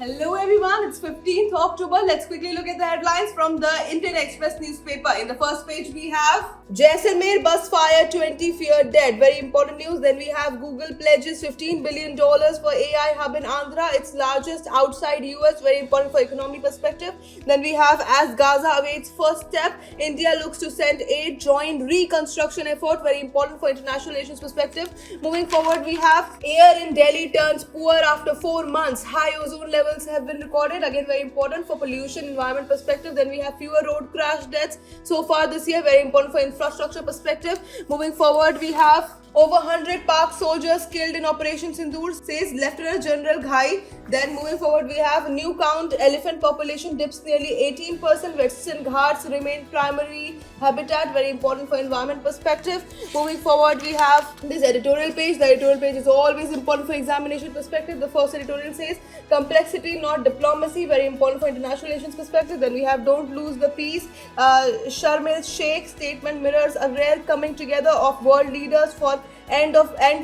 Hello everyone, it's 15th October. Let's quickly look at the headlines from the Indian Express newspaper. In the first page we have Jaisalmer bus fire, 20 feared dead. Very important news. Then we have Google pledges $15 billion for AI hub in Andhra. It's largest outside US. Very important for economy perspective. Then we have as Gaza awaits first step, India looks to send aid, joint reconstruction effort. Very important for international relations perspective. Moving forward, we have air in Delhi turns poor after 4 months. High ozone levels have been recorded. Again, very important for pollution environment perspective. Then we have fewer road crash deaths so far this year. Very important for infrastructure perspective. Moving forward, we have over 100 Pak soldiers killed in Operation Sindoor, says Lieutenant General Ghai. Then moving forward, we have new count, elephant population dips nearly 18%. Western Ghats remain primary habitat, very important for environment perspective. Moving forward, we have this editorial page. The editorial page is always important for examination perspective. The first editorial says complexity, not diplomacy, very important for international relations perspective. Then we have don't lose the peace. Sharm el Sheikh statement mirrors a rare coming together of world leaders for end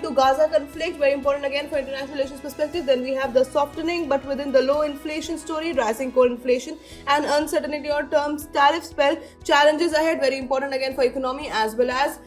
to Gaza conflict, very important again for international relations perspective. Then we have the softening but within the low inflation story, rising core inflation and uncertainty on terms, tariff spell, challenges ahead, very important again for economy as well as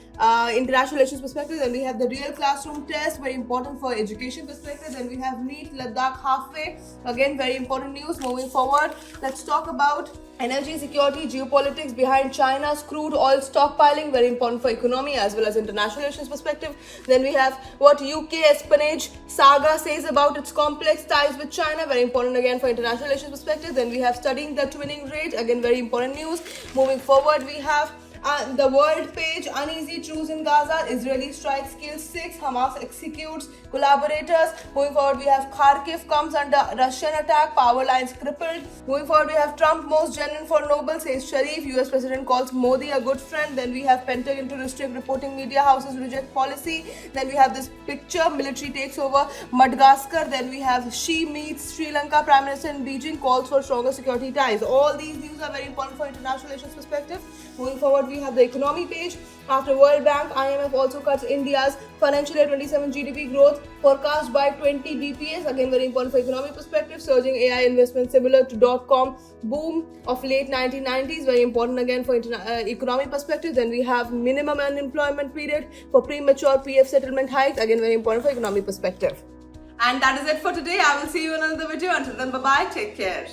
international relations perspective. Then we have the real classroom test, very important for education perspective. Then we have NEET Ladakh halfway, again very important news. Moving forward, let's talk about energy security, geopolitics behind China's crude oil stockpiling, very important for economy as well as international relations perspective. Then we have what UK espionage saga says about its complex ties with China, very important again for international relations perspective. Then we have studying the twinning rate, again very important news. Moving forward, we have the world page, uneasy truce in Gaza, Israeli strikes kills 6, Hamas executes collaborators. Moving forward, we have Kharkiv comes under Russian attack, power lines crippled. Moving forward, we have Trump most genuine for Nobel, says Sharif, US President calls Modi a good friend. Then we have Pentagon to restrict reporting media houses reject policy. Then we have this picture, military takes over Madagascar. Then we have Xi meets Sri Lanka Prime Minister in Beijing, calls for stronger security ties. All these news are very important for international relations perspective. Moving forward, we have the economy page. After World Bank, IMF also cuts India's financial year 27 GDP growth forecast by 20 BPS. Again, very important for economy perspective. Surging AI investment similar to .com boom of late 1990s. Very important again for economy perspective. Then we have minimum unemployment period for premature PF settlement hikes. Again, very important for economy perspective. And that is it for today. I will see you in another video. Until then, bye-bye. Take care.